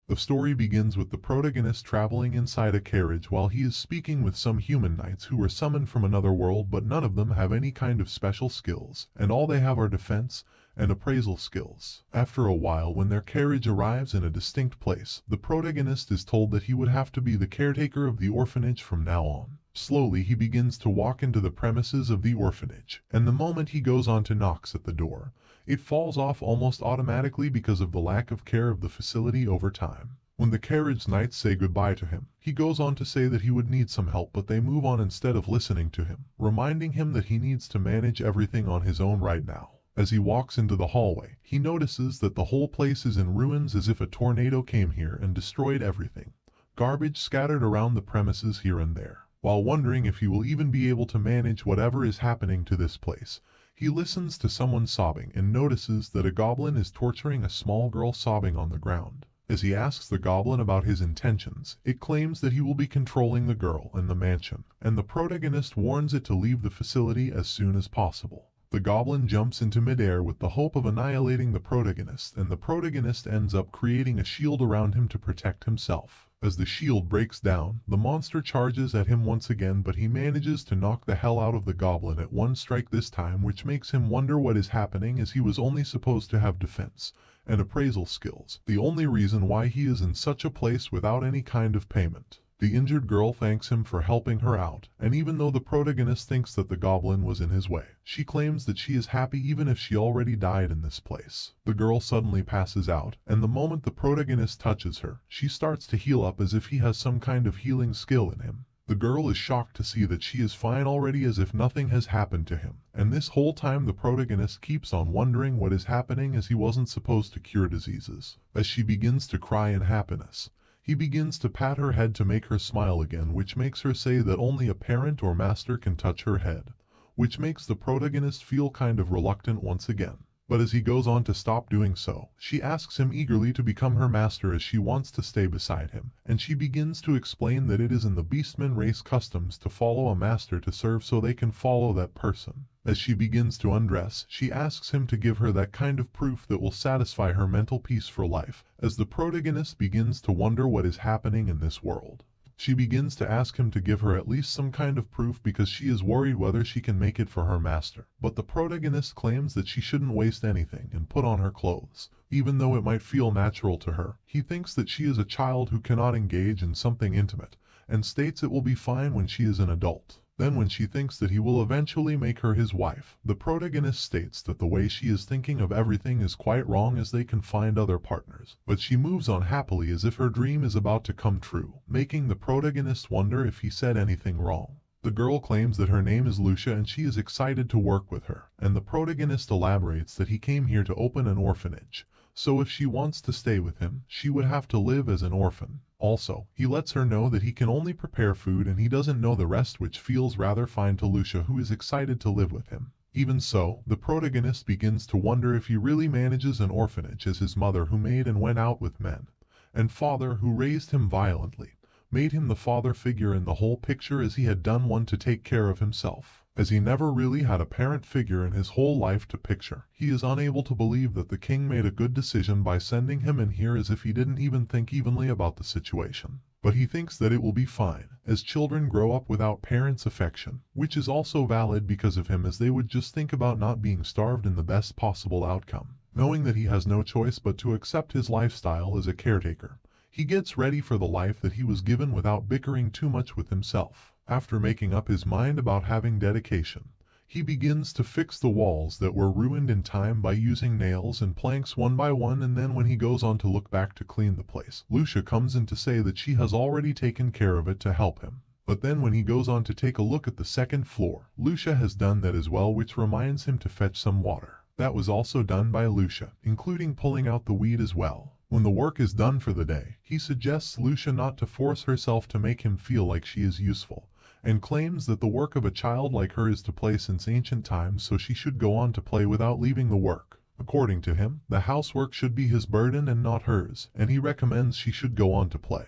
The story begins with the protagonist traveling inside a carriage while he is speaking with some human knights who were summoned from another world, but none of them have any kind of special skills, and all they have are defense and appraisal skills. After a while, when their carriage arrives in a distinct place, the protagonist is told that he would have to be the caretaker of the orphanage from now on. Slowly he begins to walk into the premises of the orphanage, and the moment he goes on to knocks at the door, it falls off almost automatically because of the lack of care of the facility over time. When the carriage knights say goodbye to him, he goes on to say that he would need some help, but they move on instead of listening to him, reminding him that he needs to manage everything on his own right now. As he walks into the hallway, he notices that the whole place is in ruins, as if a tornado came here and destroyed everything. Garbage scattered around the premises here and there. While wondering if he will even be able to manage whatever is happening to this place, he listens to someone sobbing and notices that a goblin is torturing a small girl sobbing on the ground. As he asks the goblin about his intentions, it claims that he will be controlling the girl and the mansion, and the protagonist warns it to leave the facility as soon as possible. The goblin jumps into midair with the hope of annihilating the protagonist, and the protagonist ends up creating a shield around him to protect himself. As the shield breaks down, the monster charges at him once again, but he manages to knock the hell out of the goblin at one strike this time, which makes him wonder what is happening, as he was only supposed to have defense and appraisal skills, the only reason why he is in such a place without any kind of payment. The injured girl thanks him for helping her out, and even though the protagonist thinks that the goblin was in his way, she claims that she is happy even if she already died in this place. The girl suddenly passes out, and the moment the protagonist touches her, she starts to heal up as if he has some kind of healing skill in him. The girl is shocked to see that she is fine already, as if nothing has happened to him, and this whole time the protagonist keeps on wondering what is happening, as he wasn't supposed to cure diseases. As she begins to cry in happiness, he begins to pat her head to make her smile again, which makes her say that only a parent or master can touch her head, which makes the protagonist feel kind of reluctant once again. But as he goes on to stop doing so, she asks him eagerly to become her master, as she wants to stay beside him, and she begins to explain that it is in the beastman race customs to follow a master to serve, so they can follow that person. As she begins to undress, she asks him to give her that kind of proof that will satisfy her mental peace for life, as the protagonist begins to wonder what is happening in this world. She begins to ask him to give her at least some kind of proof because she is worried whether she can make it for her master. But the protagonist claims that she shouldn't waste anything and put on her clothes, even though it might feel natural to her. He thinks that she is a child who cannot engage in something intimate, and states it will be fine when she is an adult. Then when she thinks that he will eventually make her his wife, the protagonist states that the way she is thinking of everything is quite wrong, as they can find other partners. But she moves on happily as if her dream is about to come true, making the protagonist wonder if he said anything wrong. The girl claims that her name is Lucia and she is excited to work with her, and the protagonist elaborates that he came here to open an orphanage, so if she wants to stay with him, she would have to live as an orphan. Also, he lets her know that he can only prepare food and he doesn't know the rest, which feels rather fine to Lucia, who is excited to live with him. Even so, the protagonist begins to wonder if he really manages an orphanage, as his mother, who made and went out with men, and father, who raised him violently, made him the father figure in the whole picture, as he had done one to take care of himself. As he never really had a parent figure in his whole life to picture, he is unable to believe that the king made a good decision by sending him in here, as if he didn't even think evenly about the situation. But he thinks that it will be fine, as children grow up without parents' affection, which is also valid because of him, as they would just think about not being starved in the best possible outcome. Knowing that he has no choice but to accept his lifestyle as a caretaker, he gets ready for the life that he was given without bickering too much with himself. After making up his mind about having dedication, he begins to fix the walls that were ruined in time by using nails and planks one by one, and then when he goes on to look back to clean the place, Lucia comes in to say that she has already taken care of it to help him. But then when he goes on to take a look at the second floor, Lucia has done that as well, which reminds him to fetch some water. That was also done by Lucia, including pulling out the weed as well. When the work is done for the day, he suggests Lucia not to force herself to make him feel like she is useful, and claims that the work of a child like her is to play since ancient times, so she should go on to play without leaving the work. According to him, the housework should be his burden and not hers, and he recommends she should go on to play.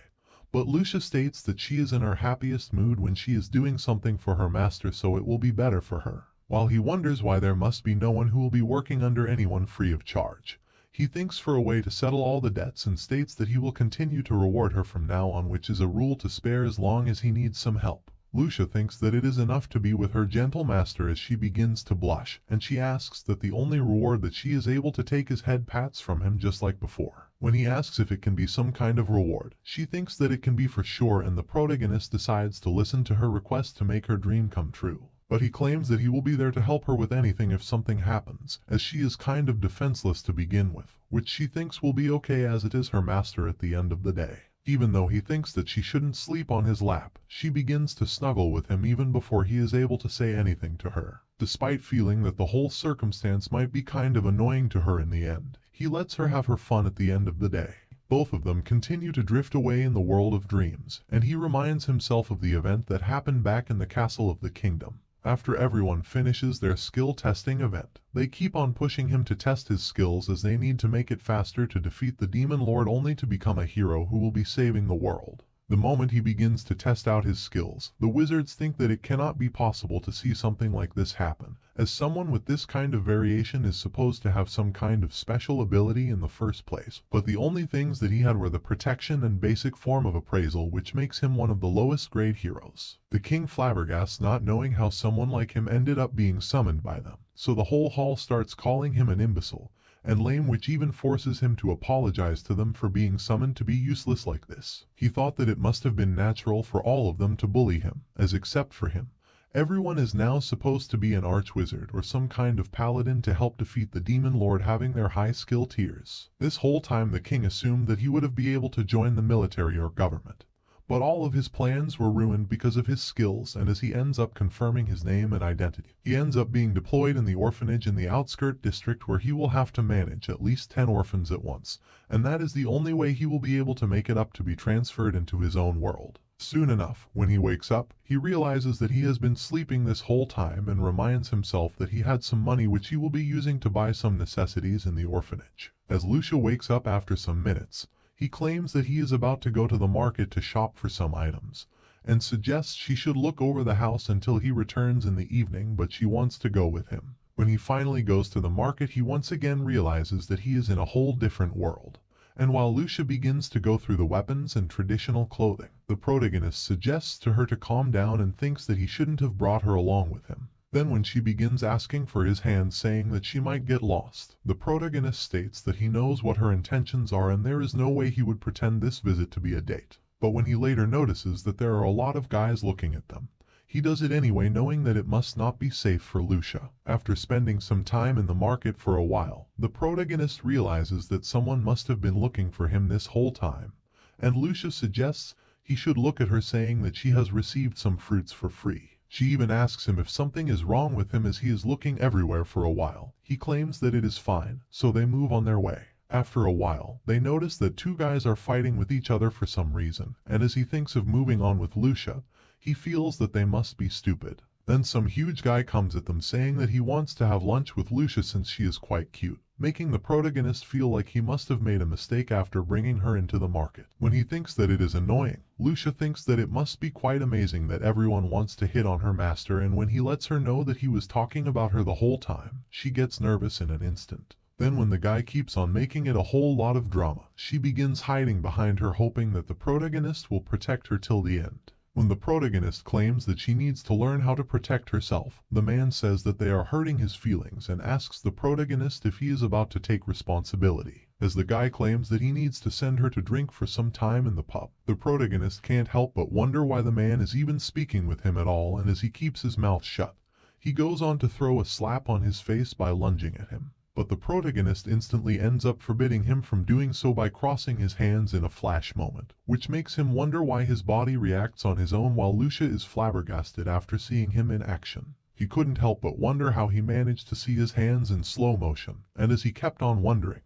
But Lucia states that she is in her happiest mood when she is doing something for her master, so it will be better for her. While he wonders why there must be no one who will be working under anyone free of charge, He thinks for a way to settle all the debts and states that he will continue to reward her from now on, which is a rule to spare as long as he needs some help. Lucia thinks that it is enough to be with her gentle master as she begins to blush, and she asks that the only reward that she is able to take is head pats from him just like before. When he asks if it can be some kind of reward, she thinks that it can be for sure, and the protagonist decides to listen to her request to make her dream come true. But he claims that he will be there to help her with anything if something happens, as she is kind of defenseless to begin with, which she thinks will be okay as it is her master at the end of the day. Even though he thinks that she shouldn't sleep on his lap, she begins to snuggle with him even before he is able to say anything to her. Despite feeling that the whole circumstance might be kind of annoying to her in the end, he lets her have her fun at the end of the day. Both of them continue to drift away in the world of dreams, and he reminds himself of the event that happened back in the castle of the kingdom. After everyone finishes their skill testing event, they keep on pushing him to test his skills as they need to make it faster to defeat the demon lord, only to become a hero who will be saving the world. The moment he begins to test out his skills, the wizards think that it cannot be possible to see something like this happen, as someone with this kind of variation is supposed to have some kind of special ability in the first place. But the only things that he had were the protection and basic form of appraisal, which makes him one of the lowest grade heroes. The king flabbergasts, not knowing how someone like him ended up being summoned by them, so the whole hall starts calling him an imbecile and lame, which even forces him to apologize to them for being summoned to be useless like this. He thought that it must have been natural for all of them to bully him, as except for him, everyone is now supposed to be an archwizard or some kind of paladin to help defeat the demon lord, having their high skill tiers. This whole time the king assumed that he would be able to join the military or government. But all of his plans were ruined because of his skills, and as he ends up confirming his name and identity, he ends up being deployed in the orphanage in the outskirt district, where he will have to manage at least 10 orphans at once, and that is the only way he will be able to make it up to be transferred into his own world. Soon enough, when he wakes up, he realizes that he has been sleeping this whole time and reminds himself that he had some money which he will be using to buy some necessities in the orphanage. As Lucia wakes up after some minutes, he claims that he is about to go to the market to shop for some items, and suggests she should look over the house until he returns in the evening, but she wants to go with him. When he finally goes to the market, he once again realizes that he is in a whole different world. And while Lucia begins to go through the weapons and traditional clothing, the protagonist suggests to her to calm down and thinks that he shouldn't have brought her along with him. Then when she begins asking for his hand, saying that she might get lost, the protagonist states that he knows what her intentions are and there is no way he would pretend this visit to be a date. But when he later notices that there are a lot of guys looking at them, he does it anyway, knowing that it must not be safe for Lucia. After spending some time in the market for a while, the protagonist realizes that someone must have been looking for him this whole time, and Lucia suggests he should look at her, saying that she has received some fruits for free. She even asks him if something is wrong with him, as he is looking everywhere for a while. He claims that it is fine, so they move on their way. After a while, they notice that 2 guys are fighting with each other for some reason, and as he thinks of moving on with Lucia, he feels that they must be stupid. Then some huge guy comes at them, saying that he wants to have lunch with Lucia since she is quite cute, making the protagonist feel like he must have made a mistake after bringing her into the market. When he thinks that it is annoying, Lucia thinks that it must be quite amazing that everyone wants to hit on her master, and when he lets her know that he was talking about her the whole time, she gets nervous in an instant. Then when the guy keeps on making it a whole lot of drama, she begins hiding behind her, hoping that the protagonist will protect her till the end. When the protagonist claims that she needs to learn how to protect herself, the man says that they are hurting his feelings and asks the protagonist if he is about to take responsibility. As the guy claims that he needs to send her to drink for some time in the pub, the protagonist can't help but wonder why the man is even speaking with him at all, and as he keeps his mouth shut, he goes on to throw a slap on his face by lunging at him. But the protagonist instantly ends up forbidding him from doing so by crossing his hands in a flash moment, which makes him wonder why his body reacts on his own, while Lucia is flabbergasted after seeing him in action. He couldn't help but wonder how he managed to see his hands in slow motion, and as he kept on wondering,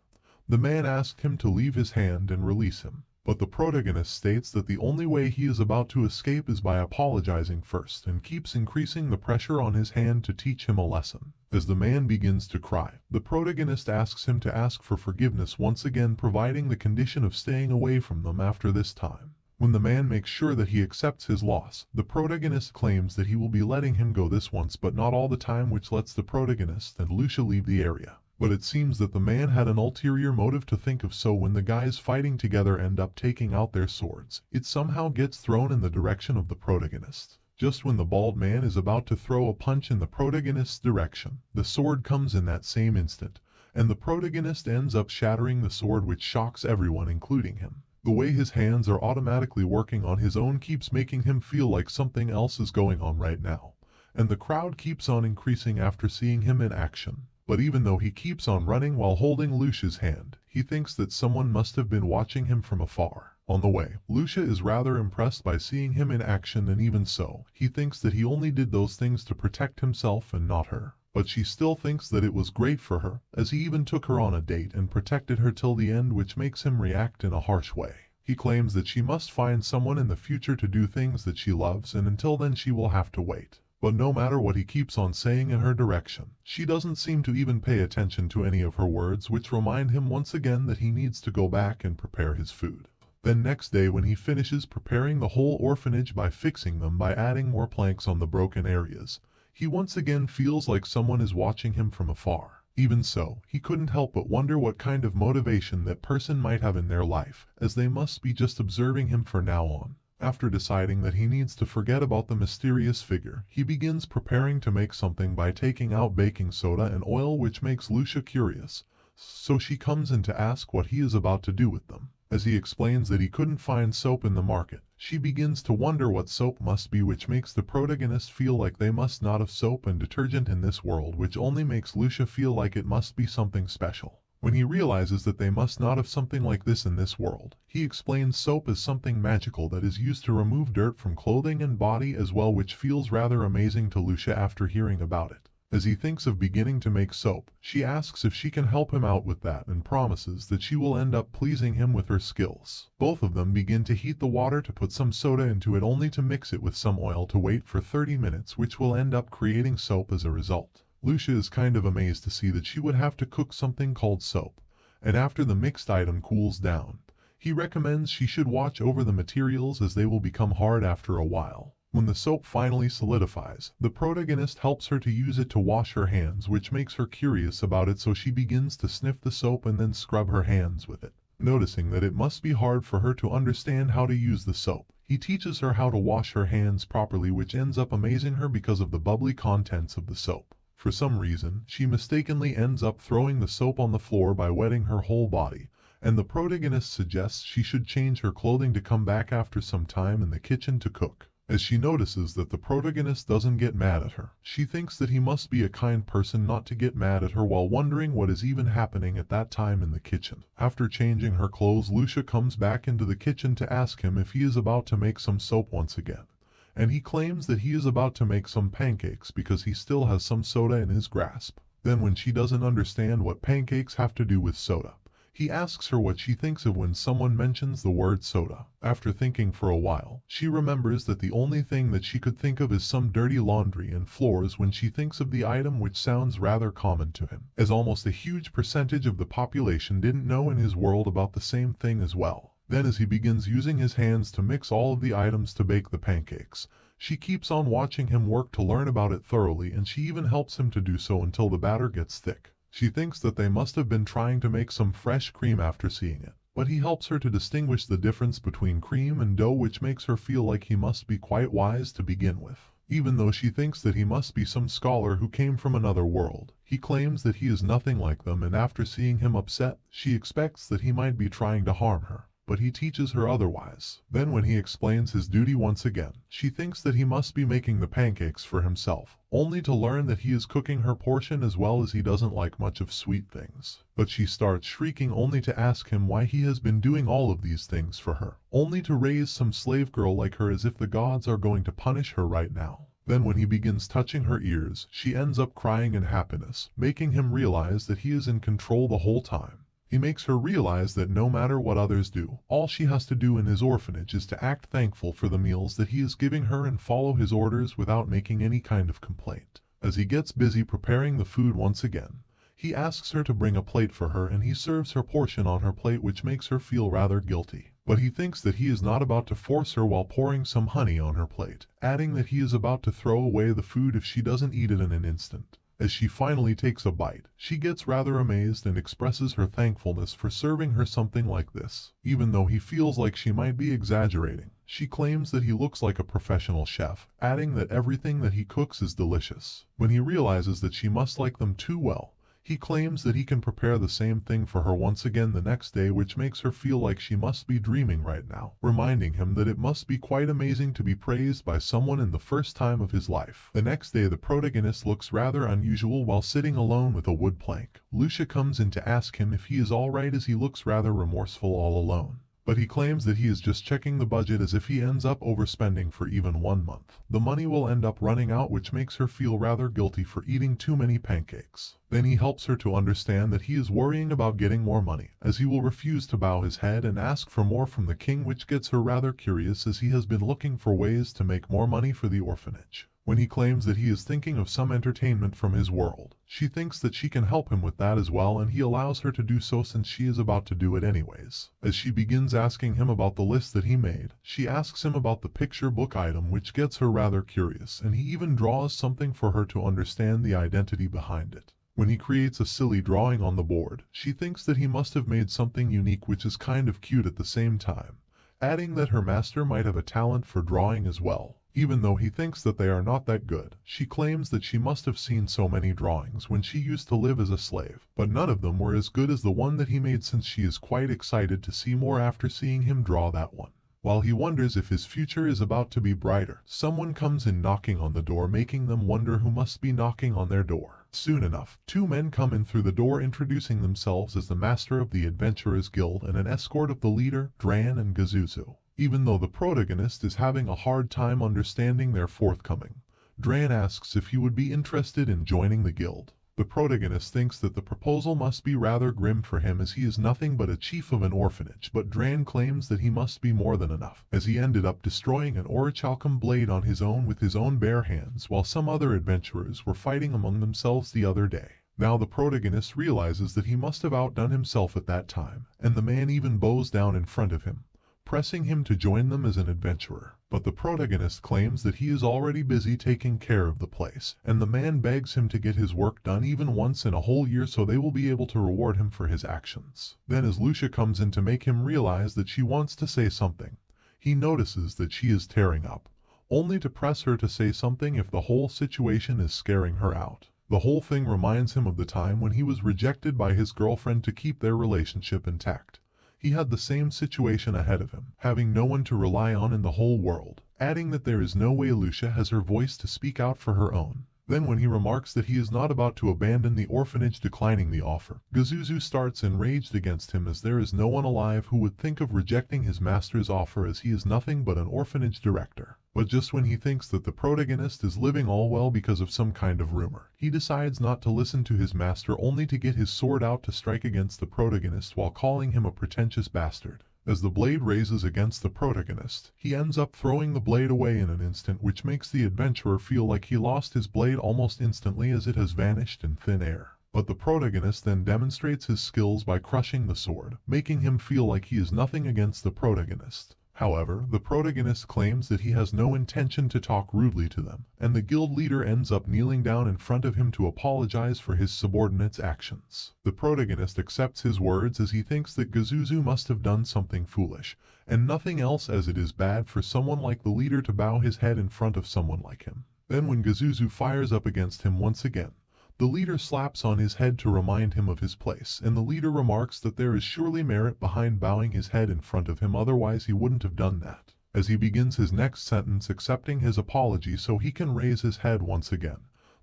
the man asked him to leave his hand and release him. But the protagonist states that the only way he is about to escape is by apologizing first, and keeps increasing the pressure on his hand to teach him a lesson. As the man begins to cry, the protagonist asks him to ask for forgiveness once again, providing the condition of staying away from them after this time. When the man makes sure that he accepts his loss, the protagonist claims that he will be letting him go this once but not all the time, which lets the protagonist and Lucia leave the area. But it seems that the man had an ulterior motive to think of, so when the guys fighting together end up taking out their swords, it somehow gets thrown in the direction of the protagonist. Just when the bald man is about to throw a punch in the protagonist's direction, the sword comes in that same instant, and the protagonist ends up shattering the sword, which shocks everyone including him. The way his hands are automatically working on his own keeps making him feel like something else is going on right now, and the crowd keeps on increasing after seeing him in action. But even though he keeps on running while holding Lucia's hand, he thinks that someone must have been watching him from afar. On the way, Lucia is rather impressed by seeing him in action, and even so, he thinks that he only did those things to protect himself and not her. But she still thinks that it was great for her, as he even took her on a date and protected her till the end, which makes him react in a harsh way. He claims that she must find someone in the future to do things that she loves, and until then she will have to wait. But no matter what he keeps on saying in her direction, she doesn't seem to even pay attention to any of her words, which remind him once again that he needs to go back and prepare his food. Then next day, when he finishes preparing the whole orphanage by fixing them by adding more planks on the broken areas, he once again feels like someone is watching him from afar. Even so, he couldn't help but wonder what kind of motivation that person might have in their life, as they must be just observing him for now on. After deciding that he needs to forget about the mysterious figure, he begins preparing to make something by taking out baking soda and oil, which makes Lucia curious, so she comes in to ask what he is about to do with them. As he explains that he couldn't find soap in the market, she begins to wonder what soap must be, which makes the protagonist feel like they must not have soap and detergent in this world, which only makes Lucia feel like it must be something special. When he realizes that they must not have something like this in this world, he explains soap as something magical that is used to remove dirt from clothing and body as well, which feels rather amazing to Lucia after hearing about it. As he thinks of beginning to make soap, she asks if she can help him out with that and promises that she will end up pleasing him with her skills. Both of them begin to heat the water to put some soda into it, only to mix it with some oil to wait for 30 minutes, which will end up creating soap as a result. Lucia is kind of amazed to see that she would have to cook something called soap, and after the mixed item cools down, he recommends she should watch over the materials as they will become hard after a while. When the soap finally solidifies, the protagonist helps her to use it to wash her hands, which makes her curious about it, so she begins to sniff the soap and then scrub her hands with it. Noticing that it must be hard for her to understand how to use the soap, he teaches her how to wash her hands properly, which ends up amazing her because of the bubbly contents of the soap. For some reason, she mistakenly ends up throwing the soap on the floor by wetting her whole body, and the protagonist suggests she should change her clothing to come back after some time in the kitchen to cook. As she notices that the protagonist doesn't get mad at her, she thinks that he must be a kind person not to get mad at her, while wondering what is even happening at that time in the kitchen. After changing her clothes, Lucia comes back into the kitchen to ask him if he is about to make some soap once again, and he claims that he is about to make some pancakes because he still has some soda in his grasp. Then when she doesn't understand what pancakes have to do with soda, he asks her what she thinks of when someone mentions the word soda. After thinking for a while, she remembers that the only thing that she could think of is some dirty laundry and floors when she thinks of the item, which sounds rather common to him, as almost a huge percentage of the population didn't know in his world about the same thing as well. Then as he begins using his hands to mix all of the items to bake the pancakes, she keeps on watching him work to learn about it thoroughly, and she even helps him to do so until the batter gets thick. She thinks that they must have been trying to make some fresh cream after seeing it, but he helps her to distinguish the difference between cream and dough, which makes her feel like he must be quite wise to begin with. Even though she thinks that he must be some scholar who came from another world, he claims that he is nothing like them, and after seeing him upset, she expects that he might be trying to harm her. But he teaches her otherwise. Then when he explains his duty once again, she thinks that he must be making the pancakes for himself, only to learn that he is cooking her portion as well, as he doesn't like much of sweet things. But she starts shrieking only to ask him why he has been doing all of these things for her, only to raise some slave girl like her, as if the gods are going to punish her right now. Then when he begins touching her ears, she ends up crying in happiness, making him realize that he is in control the whole time. He makes her realize that no matter what others do, all she has to do in his orphanage is to act thankful for the meals that he is giving her and follow his orders without making any kind of complaint. As he gets busy preparing the food once again, he asks her to bring a plate for her, and he serves her portion on her plate, which makes her feel rather guilty. But he thinks that he is not about to force her while pouring some honey on her plate, adding that he is about to throw away the food if she doesn't eat it in an instant. As she finally takes a bite, she gets rather amazed and expresses her thankfulness for serving her something like this. Even though he feels like she might be exaggerating, she claims that he looks like a professional chef, adding that everything that he cooks is delicious. When he realizes that she must like them too well, he claims that he can prepare the same thing for her once again the next day, which makes her feel like she must be dreaming right now, reminding him that it must be quite amazing to be praised by someone in the first time of his life. The next day the protagonist looks rather unusual while sitting alone with a wood plank. Lucia comes in to ask him if he is alright, as he looks rather remorseful all alone. But he claims that he is just checking the budget, as if he ends up overspending for even 1 month, the money will end up running out, which makes her feel rather guilty for eating too many pancakes. Then he helps her to understand that he is worrying about getting more money, as he will refuse to bow his head and ask for more from the king, which gets her rather curious, as he has been looking for ways to make more money for the orphanage. When he claims that he is thinking of some entertainment from his world, she thinks that she can help him with that as well, and he allows her to do so since she is about to do it anyways. As she begins asking him about the list that he made, she asks him about the picture book item, which gets her rather curious, and he even draws something for her to understand the identity behind it. When he creates a silly drawing on the board, she thinks that he must have made something unique, which is kind of cute at the same time, adding that her master might have a talent for drawing as well. Even though he thinks that they are not that good, she claims that she must have seen so many drawings when she used to live as a slave, but none of them were as good as the one that he made, since she is quite excited to see more after seeing him draw that one. While he wonders if his future is about to be brighter, someone comes in knocking on the door, making them wonder who must be knocking on their door. Soon enough, 2 men come in through the door, introducing themselves as the master of the Adventurers Guild and an escort of the leader, Dran and Gazuzu. Even though the protagonist is having a hard time understanding their forthcoming, Dran asks if he would be interested in joining the guild. The protagonist thinks that the proposal must be rather grim for him, as he is nothing but a chief of an orphanage, but Dran claims that he must be more than enough, as he ended up destroying an orichalcum blade on his own with his own bare hands, while some other adventurers were fighting among themselves the other day. Now the protagonist realizes that he must have outdone himself at that time, and the man even bows down in front of him, pressing him to join them as an adventurer. But the protagonist claims that he is already busy taking care of the place, and the man begs him to get his work done even once in a whole year, so they will be able to reward him for his actions. Then as Lucia comes in to make him realize that she wants to say something, he notices that she is tearing up, only to press her to say something if the whole situation is scaring her out. The whole thing reminds him of the time when he was rejected by his girlfriend to keep their relationship intact. He had the same situation ahead of him, having no one to rely on in the whole world, adding that there is no way Lucia has her voice to speak out for her own. Then when he remarks that he is not about to abandon the orphanage, declining the offer, Gazuzu starts enraged against him, as there is no one alive who would think of rejecting his master's offer, as he is nothing but an orphanage director. But just when he thinks that the protagonist is living all well because of some kind of rumor, he decides not to listen to his master, only to get his sword out to strike against the protagonist while calling him a pretentious bastard. As the blade raises against the protagonist, he ends up throwing the blade away in an instant, which makes the adventurer feel like he lost his blade almost instantly, as it has vanished in thin air. But the protagonist then demonstrates his skills by crushing the sword, making him feel like he is nothing against the protagonist. However, the protagonist claims that he has no intention to talk rudely to them, and the guild leader ends up kneeling down in front of him to apologize for his subordinate's actions. The protagonist accepts his words, as he thinks that Gazuzu must have done something foolish, and nothing else, as it is bad for someone like the leader to bow his head in front of someone like him. Then when Gazuzu fires up against him once again, the leader slaps on his head to remind him of his place, and the leader remarks that there is surely merit behind bowing his head in front of him, otherwise he wouldn't have done that. As he begins his next sentence accepting his apology so he can raise his head once again,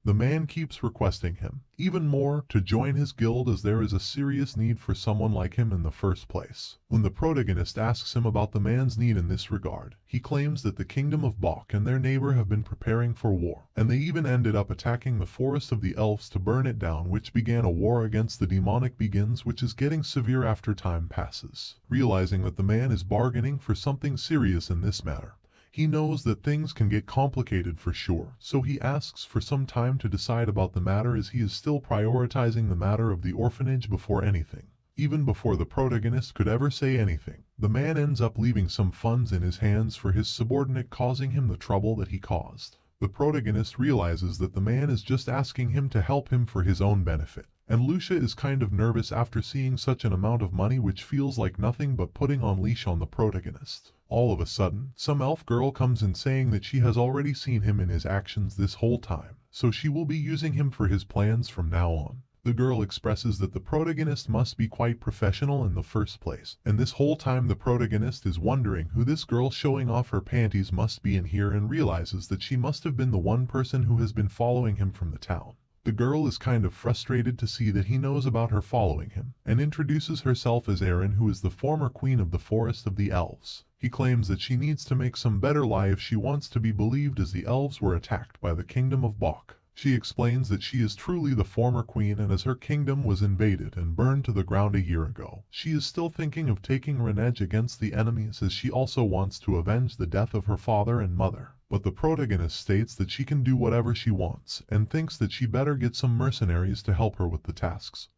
the man keeps requesting him, even more, to join his guild, as there is a serious need for someone like him in the first place. When the protagonist asks him about the man's need in this regard, he claims that the kingdom of Bok and their neighbor have been preparing for war, and they even ended up attacking the forest of the elves to burn it down, which began a war against the demonic begins, which is getting severe after time passes. Realizing that the man is bargaining for something serious in this matter, he knows that things can get complicated for sure, so he asks for some time to decide about the matter, as he is still prioritizing the matter of the orphanage before anything. Even before the protagonist could ever say anything, the man ends up leaving some funds in his hands for his subordinate, causing him the trouble that he caused. The protagonist realizes that the man is just asking him to help him for his own benefit. And Lucia is kind of nervous after seeing such an amount of money, which feels like nothing but putting on leash on the protagonist. All of a sudden, some elf girl comes in saying that she has already seen him in his actions this whole time, so she will be using him for his plans from now on. The girl expresses that the protagonist must be quite professional in the first place, and this whole time the protagonist is wondering who this girl showing off her panties must be in here, and realizes that she must have been the one person who has been following him from the town. The girl is kind of frustrated to see that he knows about her following him, and introduces herself as Erin, who is the former queen of the Forest of the Elves. He claims that she needs to make some better lie if she wants to be believed, as the elves were attacked by the kingdom of Bok. She explains that she is truly the former queen, and as her kingdom was invaded and burned to the ground a year ago, she is still thinking of taking revenge against the enemies, as she also wants to avenge the death of her father and mother. But the protagonist states that she can do whatever she wants, and thinks that she better get some mercenaries to help her with the tasks.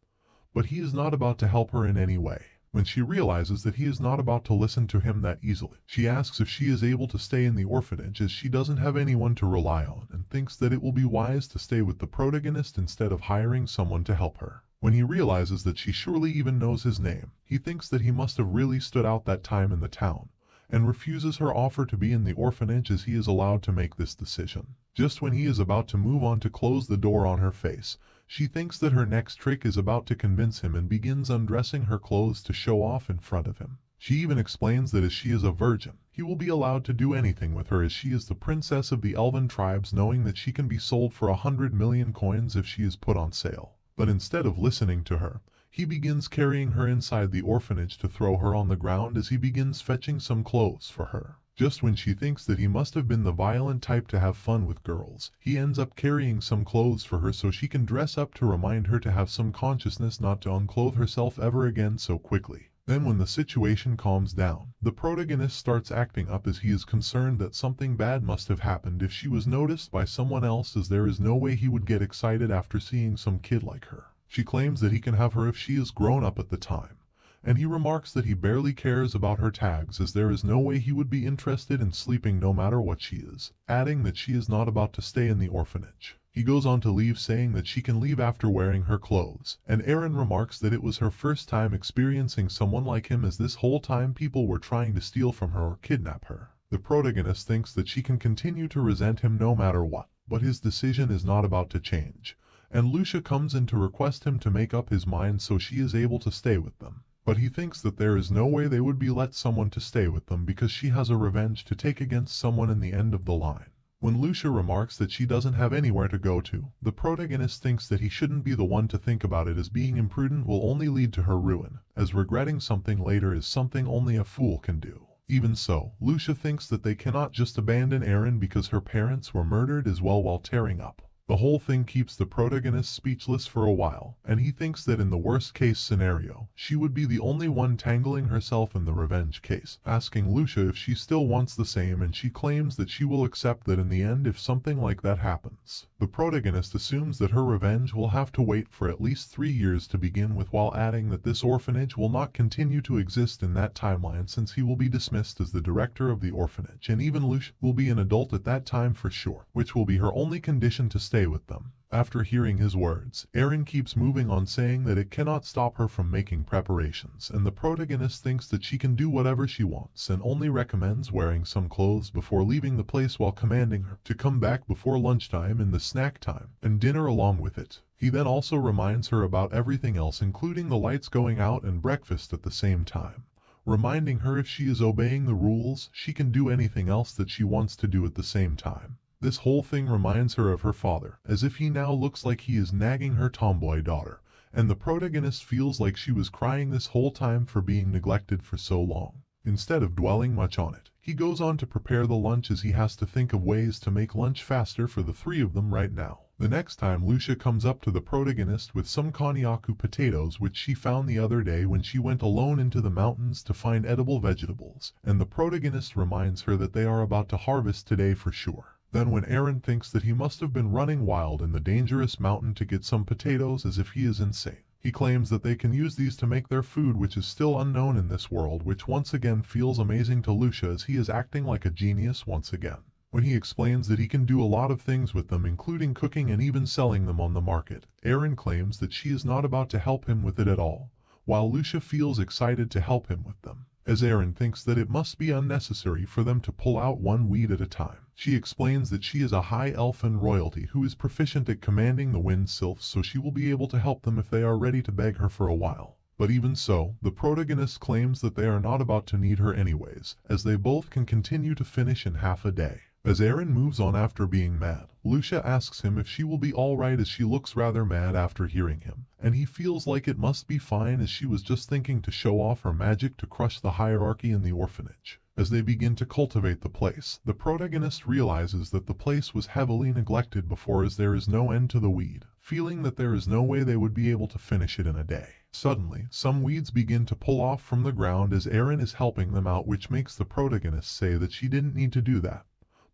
But he is not about to help her in any way. When she realizes that he is not about to listen to him that easily, she asks if she is able to stay in the orphanage, as she doesn't have anyone to rely on, and thinks that it will be wise to stay with the protagonist instead of hiring someone to help her. When he realizes that she surely even knows his name, he thinks that he must have really stood out that time in the town, and refuses her offer to be in the orphanage, as he is allowed to make this decision. Just when he is about to move on to close the door on her face, she thinks that her next trick is about to convince him, and begins undressing her clothes to show off in front of him. She even explains that as she is a virgin, he will be allowed to do anything with her, as she is the princess of the elven tribes, knowing that she can be sold for 100 million coins if she is put on sale. But instead of listening to her, he begins carrying her inside the orphanage to throw her on the ground, as he begins fetching some clothes for her. Just when she thinks that he must have been the violent type to have fun with girls, he ends up carrying some clothes for her so she can dress up, to remind her to have some consciousness not to unclothe herself ever again so quickly. Then when the situation calms down, the protagonist starts acting up, as he is concerned that something bad must have happened if she was noticed by someone else, as there is no way he would get excited after seeing some kid like her. She claims that he can have her if she is grown up at the time, and he remarks that he barely cares about her tags, as there is no way he would be interested in sleeping no matter what she is, adding that she is not about to stay in the orphanage. He goes on to leave, saying that she can leave after wearing her clothes, and Erin remarks that it was her first time experiencing someone like him, as this whole time people were trying to steal from her or kidnap her. The protagonist thinks that she can continue to resent him no matter what, but his decision is not about to change, and Lucia comes in to request him to make up his mind so she is able to stay with them. But he thinks that there is no way they would be let someone to stay with them, because she has a revenge to take against someone in the end of the line. When Lucia remarks that she doesn't have anywhere to go to, the protagonist thinks that he shouldn't be the one to think about it, as being imprudent will only lead to her ruin, as regretting something later is something only a fool can do. Even so, Lucia thinks that they cannot just abandon Erin, because her parents were murdered as well while tearing up. The whole thing keeps the protagonist speechless for a while, and he thinks that in the worst case scenario, she would be the only one tangling herself in the revenge case, asking Lucia if she still wants the same, and she claims that she will accept that in the end if something like that happens. The protagonist assumes that her revenge will have to wait for at least 3 years to begin with, while adding that this orphanage will not continue to exist in that timeline, since he will be dismissed as the director of the orphanage, and even Lucia will be an adult at that time for sure, which will be her only condition to stay with them. After hearing his words, Erin keeps moving on, saying that it cannot stop her from making preparations, and the protagonist thinks that she can do whatever she wants, and only recommends wearing some clothes before leaving the place, while commanding her to come back before lunchtime and the snack time and dinner along with it. He then also reminds her about everything else, including the lights going out and breakfast at the same time, reminding her if she is obeying the rules, she can do anything else that she wants to do at the same time. This whole thing reminds her of her father, as if he now looks like he is nagging her tomboy daughter, and the protagonist feels like she was crying this whole time for being neglected for so long. Instead of dwelling much on it, he goes on to prepare the lunch, as he has to think of ways to make lunch faster for the 3 of them right now. The next time, Lucia comes up to the protagonist with some konyaku potatoes which she found the other day when she went alone into the mountains to find edible vegetables, and the protagonist reminds her that they are about to harvest today for sure. Then when Erin thinks that he must have been running wild in the dangerous mountain to get some potatoes, as if he is insane, he claims that they can use these to make their food, which is still unknown in this world, which once again feels amazing to Lucia, as he is acting like a genius once again. When he explains that he can do a lot of things with them, including cooking and even selling them on the market, Eren claims that she is not about to help him with it at all, while Lucia feels excited to help him with them, as Eren thinks that it must be unnecessary for them to pull out one weed at a time. She explains that she is a high elfin royalty who is proficient at commanding the wind sylphs, so she will be able to help them if they are ready to beg her for a while. But even so, the protagonist claims that they are not about to need her anyways, as they both can continue to finish in half a day. As Eren moves on after being mad, Lucia asks him if she will be alright, as she looks rather mad after hearing him, and he feels like it must be fine, as she was just thinking to show off her magic to crush the hierarchy in the orphanage. As they begin to cultivate the place, the protagonist realizes that the place was heavily neglected before, as there is no end to the weed, feeling that there is no way they would be able to finish it in a day. Suddenly, some weeds begin to pull off from the ground as Eren is helping them out, which makes the protagonist say that she didn't need to do that,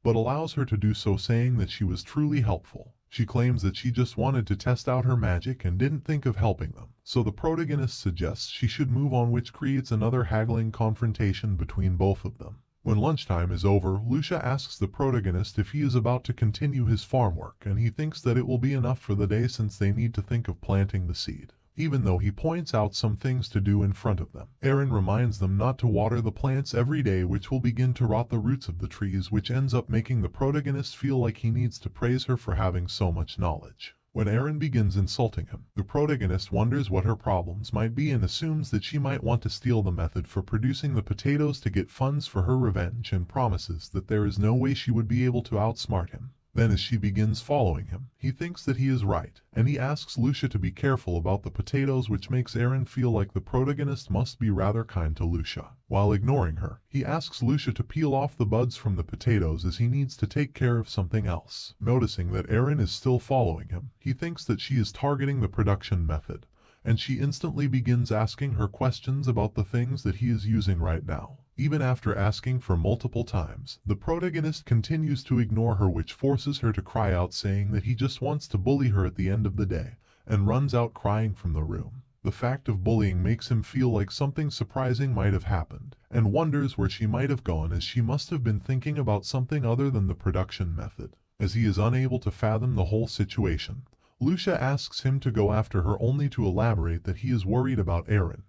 but allows her to do so, saying that she was truly helpful. She claims that she just wanted to test out her magic and didn't think of helping them, so the protagonist suggests she should move on, which creates another haggling confrontation between both of them. When lunchtime is over, Lucia asks the protagonist if he is about to continue his farm work, and he thinks that it will be enough for the day since they need to think of planting the seed. Even though he points out some things to do in front of them, Eren reminds them not to water the plants every day, which will begin to rot the roots of the trees, which ends up making the protagonist feel like he needs to praise her for having so much knowledge. When Eren begins insulting him, the protagonist wonders what her problems might be and assumes that she might want to steal the method for producing the potatoes to get funds for her revenge, and promises that there is no way she would be able to outsmart him. Then as she begins following him, he thinks that he is right, and he asks Lucia to be careful about the potatoes, which makes Eren feel like the protagonist must be rather kind to Lucia. While ignoring her, he asks Lucia to peel off the buds from the potatoes, as he needs to take care of something else. Noticing that Eren is still following him, he thinks that she is targeting the production method, and she instantly begins asking her questions about the things that he is using right now. Even after asking for multiple times, the protagonist continues to ignore her, which forces her to cry out, saying that he just wants to bully her at the end of the day, and runs out crying from the room. The fact of bullying makes him feel like something surprising might have happened, and wonders where she might have gone, as she must have been thinking about something other than the production method. As he is unable to fathom the whole situation, Lucia asks him to go after her, only to elaborate that he is worried about Eren,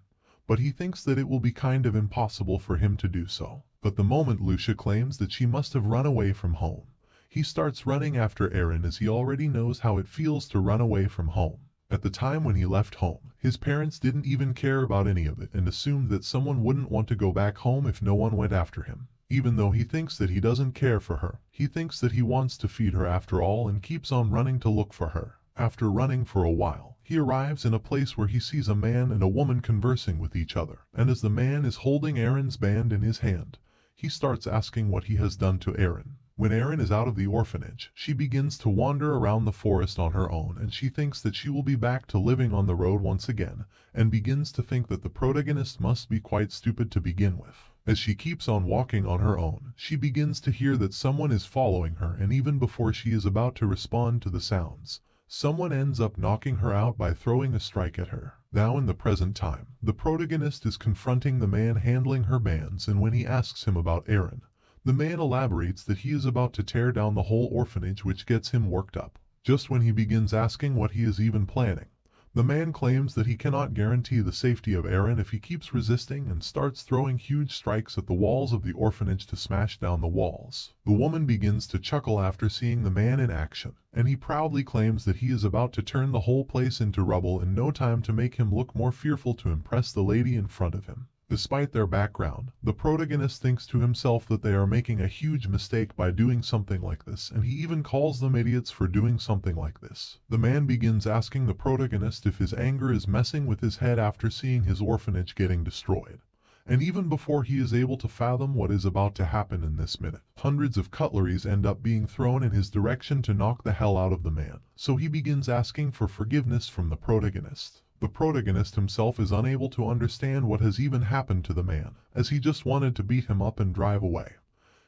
but he thinks that it will be kind of impossible for him to do so. But the moment Lucia claims that she must have run away from home, he starts running after Eren, as he already knows how it feels to run away from home. At the time when he left home, his parents didn't even care about any of it and assumed that someone wouldn't want to go back home if no one went after him. Even though he thinks that he doesn't care for her, he thinks that he wants to feed her after all, and keeps on running to look for her. After running for a while, he arrives in a place where he sees a man and a woman conversing with each other, and as the man is holding Eren's band in his hand, he starts asking what he has done to Eren. When Eren is out of the orphanage, she begins to wander around the forest on her own, and she thinks that she will be back to living on the road once again, and begins to think that the protagonist must be quite stupid to begin with. As she keeps on walking on her own, she begins to hear that someone is following her, and even before she is about to respond to the sounds, someone ends up knocking her out by throwing a strike at her. Now in the present time, the protagonist is confronting the man handling her bands, and when he asks him about Eren, the man elaborates that he is about to tear down the whole orphanage, which gets him worked up. Just when he begins asking what he is even planning, the man claims that he cannot guarantee the safety of Eren if he keeps resisting, and starts throwing huge strikes at the walls of the orphanage to smash down the walls. The woman begins to chuckle after seeing the man in action, and he proudly claims that he is about to turn the whole place into rubble in no time to make him look more fearful to impress the lady in front of him. Despite their background, the protagonist thinks to himself that they are making a huge mistake by doing something like this, and he even calls them idiots for doing something like this. The man begins asking the protagonist if his anger is messing with his head after seeing his orphanage getting destroyed. And even before he is able to fathom what is about to happen in this minute, hundreds of cutleries end up being thrown in his direction to knock the hell out of the man. So he begins asking for forgiveness from the protagonist. The protagonist himself is unable to understand what has even happened to the man, as he just wanted to beat him up and drive away.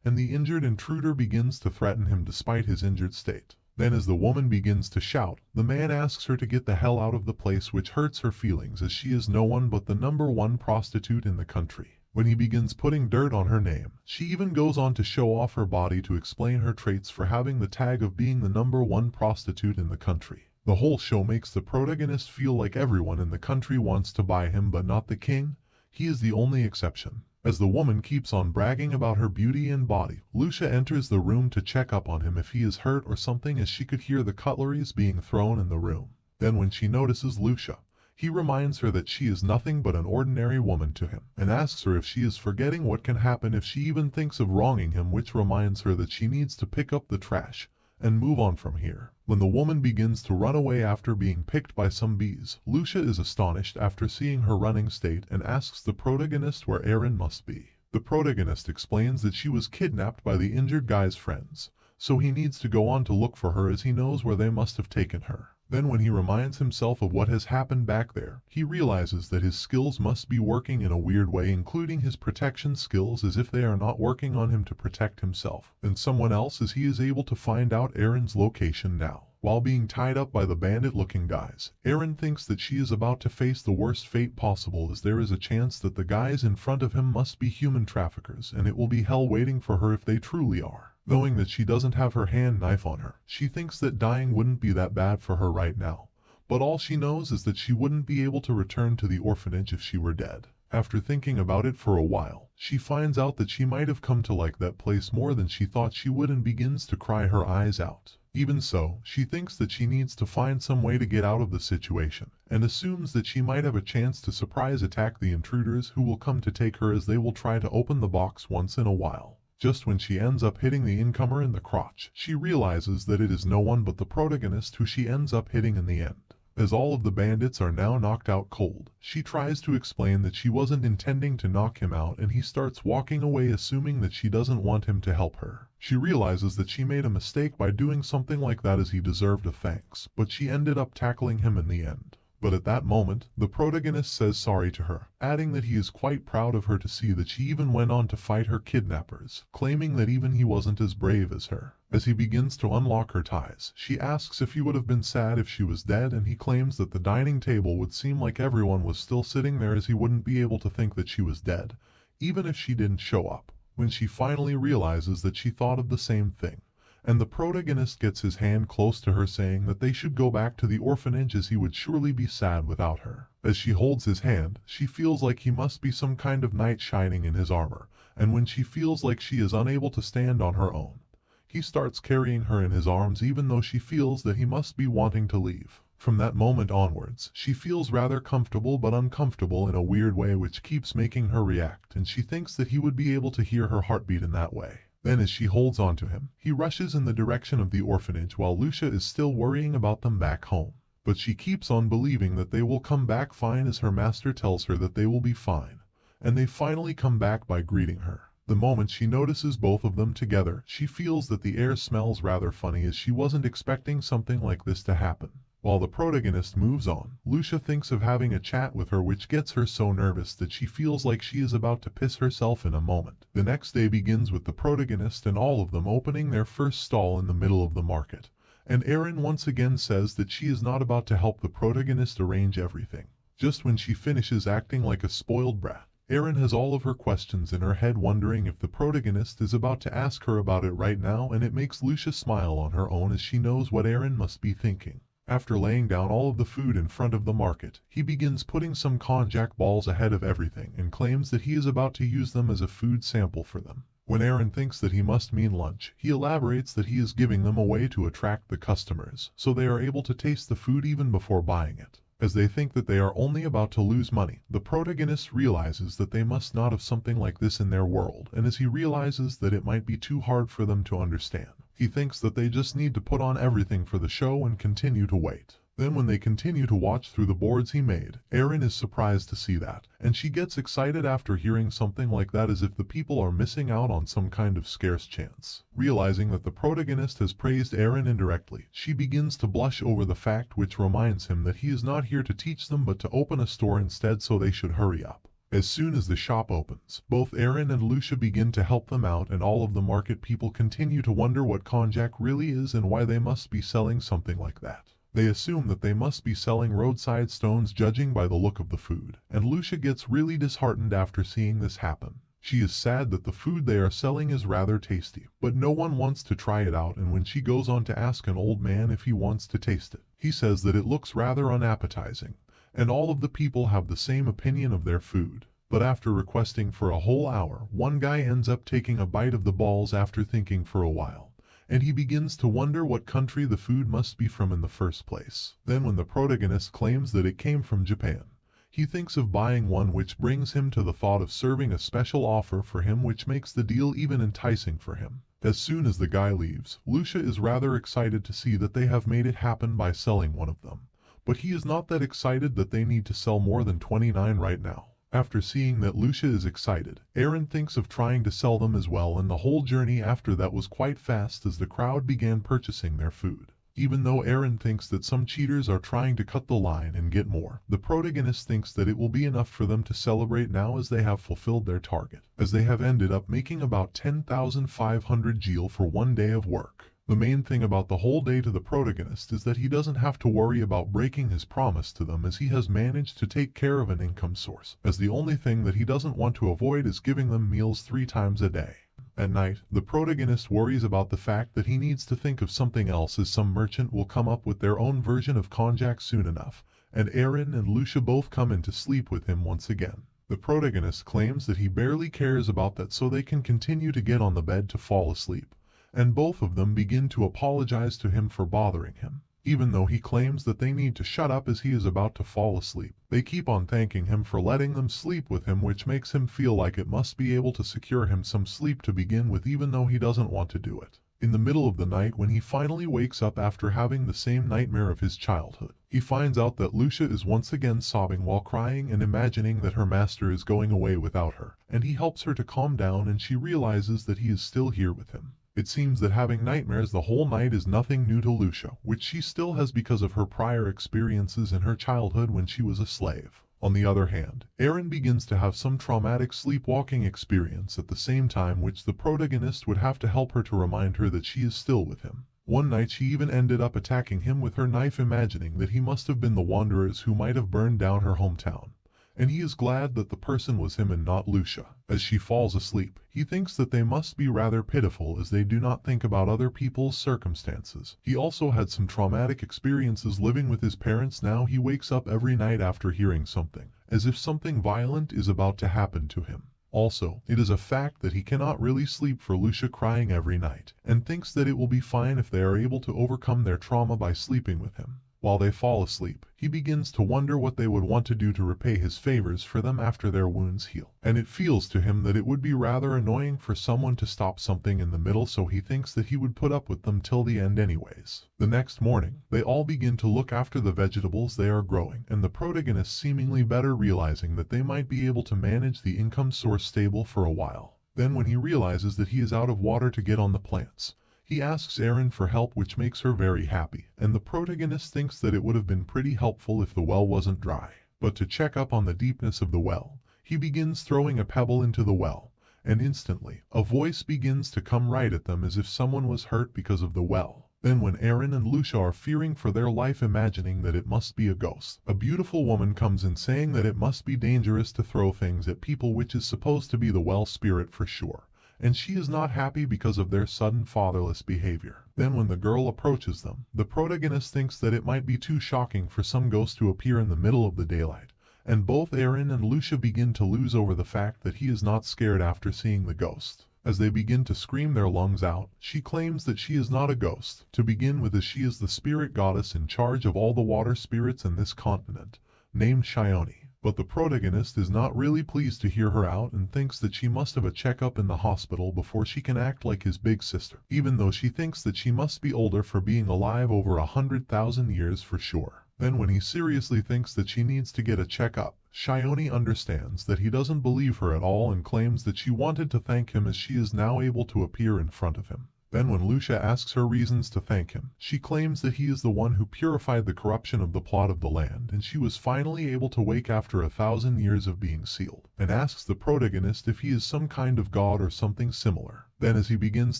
And the injured intruder begins to threaten him despite his injured state. Then as the woman begins to shout, the man asks her to get the hell out of the place, which hurts her feelings, as she is no one but the #1 prostitute in the country. When he begins putting dirt on her name, she even goes on to show off her body to explain her traits for having the tag of being the #1 prostitute in the country. The whole show makes the protagonist feel like everyone in the country wants to buy him but not the king. He is the only exception. As the woman keeps on bragging about her beauty and body, Lucia enters the room to check up on him if he is hurt or something, as she could hear the cutleries being thrown in the room. Then when she notices Lucia, he reminds her that she is nothing but an ordinary woman to him, and asks her if she is forgetting what can happen if she even thinks of wronging him, which reminds her that she needs to pick up the trash and move on from here. When the woman begins to run away after being picked by some bees, Lucia is astonished after seeing her running state and asks the protagonist where Erin must be. The protagonist explains that she was kidnapped by the injured guy's friends, so he needs to go on to look for her as he knows where they must have taken her. Then when he reminds himself of what has happened back there, he realizes that his skills must be working in a weird way, including his protection skills, as if they are not working on him to protect himself and someone else, as he is able to find out Erin's location now. While being tied up by the bandit-looking guys, Erin thinks that she is about to face the worst fate possible, as there is a chance that the guys in front of him must be human traffickers, and it will be hell waiting for her if they truly are. Knowing that she doesn't have her hand knife on her, she thinks that dying wouldn't be that bad for her right now. But all she knows is that she wouldn't be able to return to the orphanage if she were dead. After thinking about it for a while, she finds out that she might have come to like that place more than she thought she would and begins to cry her eyes out. Even so, she thinks that she needs to find some way to get out of the situation, and assumes that she might have a chance to surprise attack the intruders who will come to take her, as they will try to open the box once in a while. Just when she ends up hitting the incomer in the crotch, she realizes that it is no one but the protagonist who she ends up hitting in the end. As all of the bandits are now knocked out cold, she tries to explain that she wasn't intending to knock him out, and he starts walking away, assuming that she doesn't want him to help her. She realizes that she made a mistake by doing something like that, as he deserved a thanks, but she ended up tackling him in the end. But at that moment, the protagonist says sorry to her, adding that he is quite proud of her to see that she even went on to fight her kidnappers, claiming that even he wasn't as brave as her. As he begins to unlock her ties, she asks if he would have been sad if she was dead, and he claims that the dining table would seem like everyone was still sitting there, as he wouldn't be able to think that she was dead, even if she didn't show up. When she finally realizes that she thought of the same thing, and the protagonist gets his hand close to her, saying that they should go back to the orphanage, as he would surely be sad without her. As she holds his hand, she feels like he must be some kind of knight shining in his armor, and when she feels like she is unable to stand on her own, he starts carrying her in his arms, even though she feels that he must be wanting to leave. From that moment onwards, she feels rather comfortable but uncomfortable in a weird way, which keeps making her react, and she thinks that he would be able to hear her heartbeat in that way. Then as she holds on to him, he rushes in the direction of the orphanage, while Lucia is still worrying about them back home. But she keeps on believing that they will come back fine, as her master tells her that they will be fine, and they finally come back by greeting her. The moment she notices both of them together, she feels that the air smells rather funny, as she wasn't expecting something like this to happen. While the protagonist moves on, Lucia thinks of having a chat with her, which gets her so nervous that she feels like she is about to piss herself in a moment. The next day begins with the protagonist and all of them opening their first stall in the middle of the market, and Erin once again says that she is not about to help the protagonist arrange everything. Just when she finishes acting like a spoiled brat, Erin has all of her questions in her head, wondering if the protagonist is about to ask her about it right now, and it makes Lucia smile on her own, as she knows what Erin must be thinking. After laying down all of the food in front of the market, he begins putting some konjac balls ahead of everything and claims that he is about to use them as a food sample for them. When Erin thinks that he must mean lunch, he elaborates that he is giving them away to attract the customers, so they are able to taste the food even before buying it. As they think that they are only about to lose money, the protagonist realizes that they must not have something like this in their world, and as he realizes that it might be too hard for them to understand, he thinks that they just need to put on everything for the show and continue to wait. Then when they continue to watch through the boards he made, Erin is surprised to see that, and she gets excited after hearing something like that, as if the people are missing out on some kind of scarce chance. Realizing that the protagonist has praised Erin indirectly, she begins to blush over the fact, which reminds him that he is not here to teach them but to open a store instead, so they should hurry up. As soon as the shop opens, both Erin and Lucia begin to help them out, and all of the market people continue to wonder what konjac really is and why they must be selling something like that. They assume that they must be selling roadside stones judging by the look of the food, and Lucia gets really disheartened after seeing this happen. She is sad that the food they are selling is rather tasty, but no one wants to try it out, and when she goes on to ask an old man if he wants to taste it, he says that it looks rather unappetizing, and all of the people have the same opinion of their food. But after requesting for a whole hour, one guy ends up taking a bite of the balls after thinking for a while, and he begins to wonder what country the food must be from in the first place. Then when the protagonist claims that it came from Japan, he thinks of buying one, which brings him to the thought of serving a special offer for him, which makes the deal even enticing for him. As soon as the guy leaves, Lucia is rather excited to see that they have made it happen by selling one of them. But he is not that excited that they need to sell more than 29 right now. After seeing that Lucia is excited, Aaron thinks of trying to sell them as well, and the whole journey after that was quite fast as the crowd began purchasing their food. Even though Aaron thinks that some cheaters are trying to cut the line and get more, the protagonist thinks that it will be enough for them to celebrate now, as they have fulfilled their target, as they have ended up making about 10,500 gil for one day of work. The main thing about the whole day to the protagonist is that he doesn't have to worry about breaking his promise to them, as he has managed to take care of an income source, as the only thing that he doesn't want to avoid is giving them meals 3 times a day. At night, the protagonist worries about the fact that he needs to think of something else, as some merchant will come up with their own version of konjac soon enough, and Aaron and Lucia both come in to sleep with him once again. The protagonist claims that he barely cares about that, so they can continue to get on the bed to fall asleep, and both of them begin to apologize to him for bothering him. Even though he claims that they need to shut up as he is about to fall asleep, they keep on thanking him for letting them sleep with him, which makes him feel like it must be able to secure him some sleep to begin with, even though he doesn't want to do it. In the middle of the night, when he finally wakes up after having the same nightmare of his childhood, he finds out that Lucia is once again sobbing while crying and imagining that her master is going away without her, and he helps her to calm down, and she realizes that he is still here with him. It seems that having nightmares the whole night is nothing new to Lucia, which she still has because of her prior experiences in her childhood when she was a slave. On the other hand, Aaron begins to have some traumatic sleepwalking experience at the same time, which the protagonist would have to help her to remind her that she is still with him. One night she even ended up attacking him with her knife, imagining that he must have been the wanderers who might have burned down her hometown, and he is glad that the person was him and not Lucia. As she falls asleep, he thinks that they must be rather pitiful, as they do not think about other people's circumstances. He also had some traumatic experiences living with his parents. Now he wakes up every night after hearing something, as if something violent is about to happen to him. Also, it is a fact that he cannot really sleep for Lucia crying every night, and thinks that it will be fine if they are able to overcome their trauma by sleeping with him. While they fall asleep, he begins to wonder what they would want to do to repay his favors for them after their wounds heal, and it feels to him that it would be rather annoying for someone to stop something in the middle, so he thinks that he would put up with them till the end anyways. The next morning, they all begin to look after the vegetables they are growing, and the protagonist seemingly better, realizing that they might be able to manage the income source stable for a while. Then when he realizes that he is out of water to get on the plants, he asks Aaron for help, which makes her very happy, and the protagonist thinks that it would have been pretty helpful if the well wasn't dry. But to check up on the deepness of the well, he begins throwing a pebble into the well, and instantly, a voice begins to come right at them, as if someone was hurt because of the well. Then when Aaron and Lucia are fearing for their life, imagining that it must be a ghost, a beautiful woman comes in saying that it must be dangerous to throw things at people, which is supposed to be the well spirit for sure, and she is not happy because of their sudden fatherless behavior. Then when the girl approaches them, the protagonist thinks that it might be too shocking for some ghost to appear in the middle of the daylight, and both Aaron and Lucia begin to lose over the fact that he is not scared after seeing the ghost. As they begin to scream their lungs out, she claims that she is not a ghost, to begin with, as she is the spirit goddess in charge of all the water spirits in this continent, named Shioni. But the protagonist is not really pleased to hear her out, and thinks that she must have a checkup in the hospital before she can act like his big sister, even though she thinks that she must be older for being alive over 100,000 years for sure. Then when he seriously thinks that she needs to get a checkup, Shioni understands that he doesn't believe her at all, and claims that she wanted to thank him as she is now able to appear in front of him. Then when Lucia asks her reasons to thank him, she claims that he is the one who purified the corruption of the plot of the land, and she was finally able to wake after 1,000 years of being sealed, and asks the protagonist if he is some kind of god or something similar. Then as he begins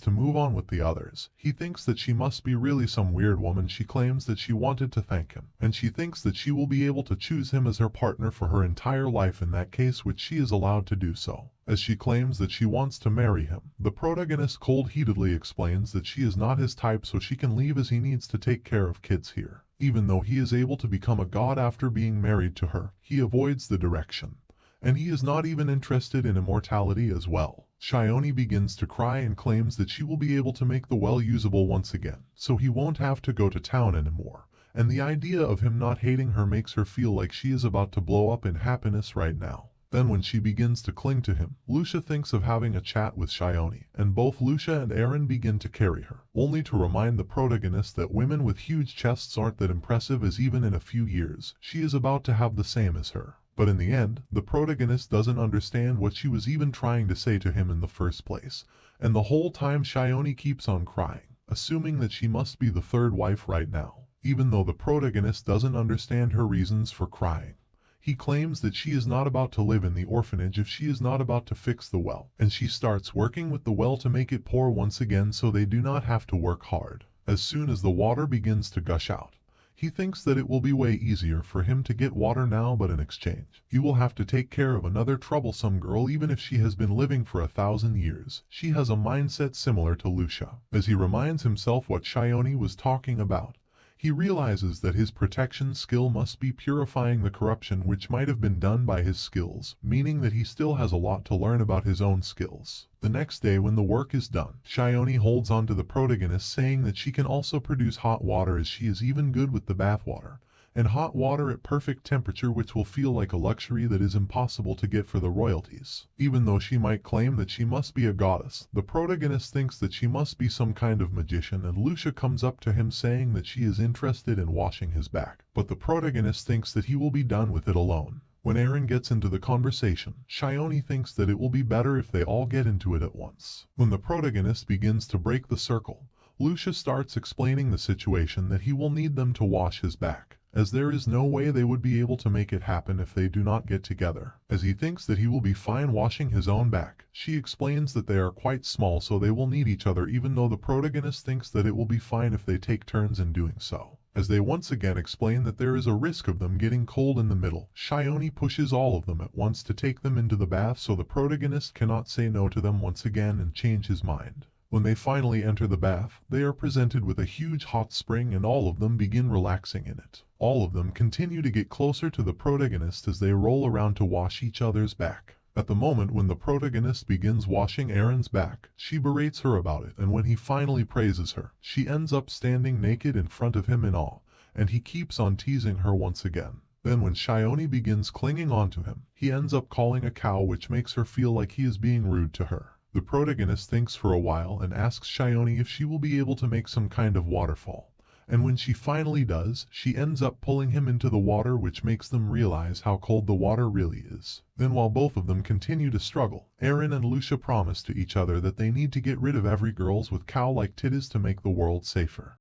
to move on with the others, he thinks that she must be really some weird woman. She claims that she wanted to thank him, and she thinks that she will be able to choose him as her partner for her entire life in that case, which she is allowed to do so. As she claims that she wants to marry him, the protagonist cold-heatedly explains that she is not his type, so she can leave as he needs to take care of kids here. Even though he is able to become a god after being married to her, he avoids the direction. And he is not even interested in immortality as well. Shione begins to cry and claims that she will be able to make the well usable once again, so he won't have to go to town anymore. And the idea of him not hating her makes her feel like she is about to blow up in happiness right now. Then when she begins to cling to him, Lucia thinks of having a chat with Shione, and both Lucia and Aaron begin to carry her, only to remind the protagonist that women with huge chests aren't that impressive, as even in a few years, she is about to have the same as her. But in the end, the protagonist doesn't understand what she was even trying to say to him in the first place, and the whole time Shione keeps on crying, assuming that she must be the third wife right now, even though the protagonist doesn't understand her reasons for crying. He claims that she is not about to live in the orphanage if she is not about to fix the well, and she starts working with the well to make it pour once again so they do not have to work hard. As soon as the water begins to gush out, he thinks that it will be way easier for him to get water now, but in exchange, he will have to take care of another troublesome girl even if she has been living for 1,000 years. She has a mindset similar to Lucia. As he reminds himself what Shione was talking about, he realizes that his protection skill must be purifying the corruption which might have been done by his skills, meaning that he still has a lot to learn about his own skills. The next day when the work is done, Shione holds on to the protagonist, saying that she can also produce hot water, as she is even good with the bathwater, and hot water at perfect temperature, which will feel like a luxury that is impossible to get for the royalties. Even though she might claim that she must be a goddess, the protagonist thinks that she must be some kind of magician, and Lucia comes up to him saying that she is interested in washing his back, but the protagonist thinks that he will be done with it alone. When Aaron gets into the conversation, Shione thinks that it will be better if they all get into it at once. When the protagonist begins to break the circle, Lucia starts explaining the situation, that he will need them to wash his back, as there is no way they would be able to make it happen if they do not get together. As he thinks that he will be fine washing his own back, she explains that they are quite small, so they will need each other, even though the protagonist thinks that it will be fine if they take turns in doing so. As they once again explain that there is a risk of them getting cold in the middle, Shione pushes all of them at once to take them into the bath, so the protagonist cannot say no to them once again and change his mind. When they finally enter the bath, they are presented with a huge hot spring, and all of them begin relaxing in it. All of them continue to get closer to the protagonist as they roll around to wash each other's back. At the moment when the protagonist begins washing Aaron's back, she berates her about it, and when he finally praises her, she ends up standing naked in front of him in awe, and he keeps on teasing her once again. Then when Shione begins clinging onto him, he ends up calling a cow, which makes her feel like he is being rude to her. The protagonist thinks for a while and asks Shione if she will be able to make some kind of waterfall. And when she finally does, she ends up pulling him into the water, which makes them realize how cold the water really is. Then while both of them continue to struggle, Aaron and Lucia promise to each other that they need to get rid of every girls with cow-like titties to make the world safer.